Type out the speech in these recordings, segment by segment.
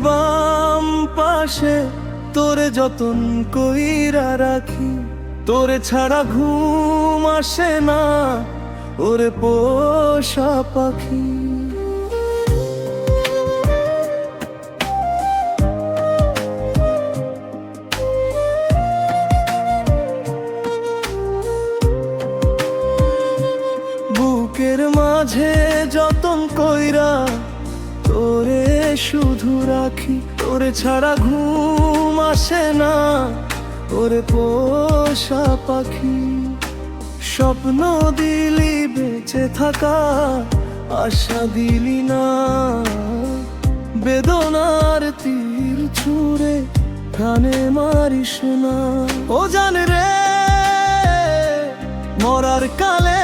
বাম পাশে তোরে যতন কইরা রাখি, তোরে ছাড়া ঘুম আসে না ওরে পোষা পাখি। বুকের মাঝে যতন কইরা তোরে শুধু রাখি, তোরে ছাড়া ঘুম আসে না ওরে পোষা পাখি। স্বপ্ন দিলি বেঁচে থাকা, আশা দিলি না, বেদনার তীর ছুঁড়ে প্রাণে মারিস না। ও জান রে মরার কালে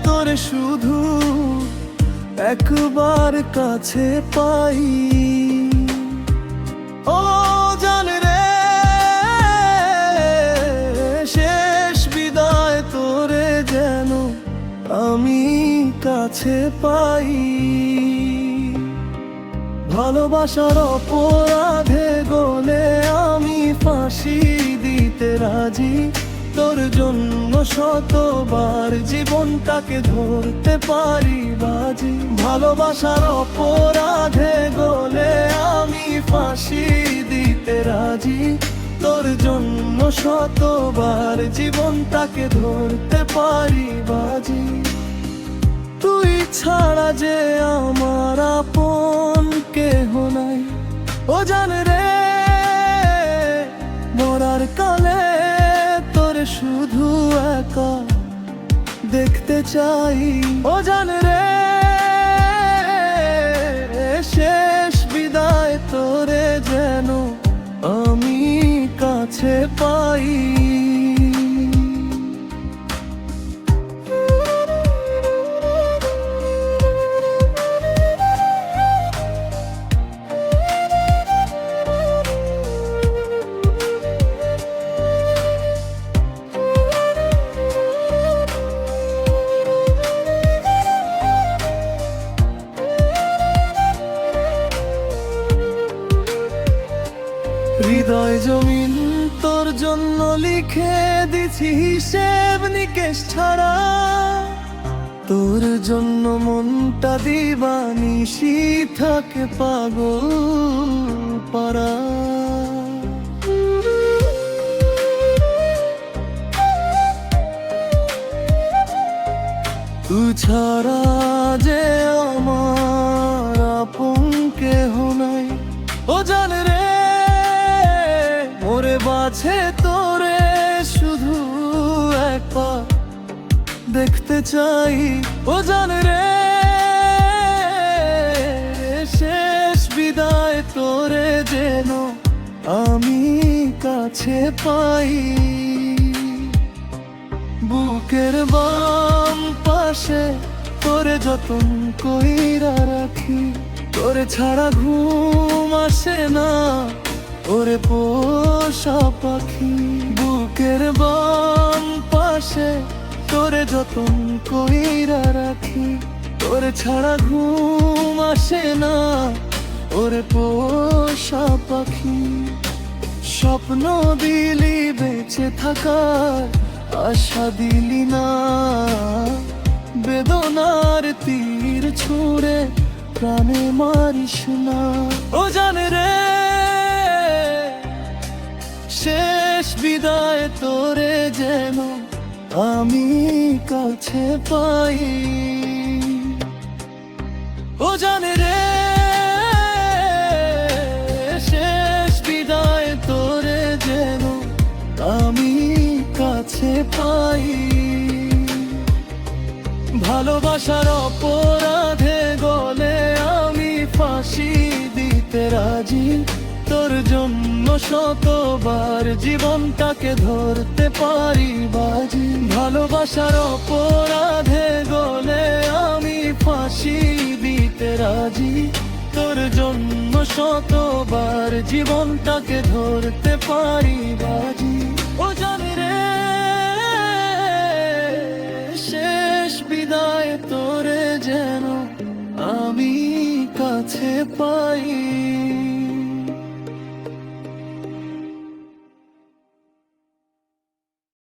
তোরে শুধু একবার কাছে পাই। ও জান রে শেষ বিদায় তোরে যেন আমি কাছে পাই। ভালোবাসার অপরাধে গলে আমি ফাঁসি দিতে রাজি, তোর জন্য শতবার জীবনটাকে ধরতে পারি বাজি। ভালোবাসার অপরাধে গলে আমি ফাঁসি দিতে রাজি, তোর জন্য শতবার জীবনটাকে ধরতে পারি বাজি। তুই ছাড়া যে আমার আপন কেহ নাই, ও জান রে মরার কালে তোরে শুধু একা দেখতে চাই। ও জান রে শেষ বিদায় তোরে যেন আমি কাছে পাই। হৃদয় জমিন তোর জন্য লিখে দিছি হিসেব নিকেশ ছাড়া, তোর জন্য মনটা দিবানিশি থাকে পাগল পারা। তুই ছাড়া যে আমার আপন কেহ নাই, ও জান রে ওরে বাছে তোরে শুধু একবার দেখতে চাই। ও জান রে শেষ বিদায় তোরে যেন আমি কাছে পাই। বুকের বাম পাশে তোরে যতন কইরা রাখি, তোরে ছাড়া ঘুম আসে না ওরে পোষা পাখি। বুকের বাম পাশে তোরে যতন কইরা রাখি, তোরে ছাড়া ঘুম আসে না ওরে পোষা পাখি। স্বপ্ন দিলি বেঁচে থাকার, আশা দিলি না, বেদনার তীর ছুঁড়ে প্রাণে মারিস না। ও জান রে শেষ বিদায় তোরে যেন আমি কাছে পাই। ও জান রে শেষ বিদায় তোরে যেন আমি কাছে পাই। ভালোবাসার অপরাধে গলে আমি ফাঁসি দিতে রাজি, তোর জন্য শতবার জীবনটাকে ধরতে পারি বাজি। ভালোবাসার অপরাধে গলে আমি ফাঁসি দিতে রাজি, তোর জন্য শতবার জীবনটাকে ধরতে পারি বাজি। ও জানি রে শেষ বিদায় তোরে যেন আমি কাছে পাই।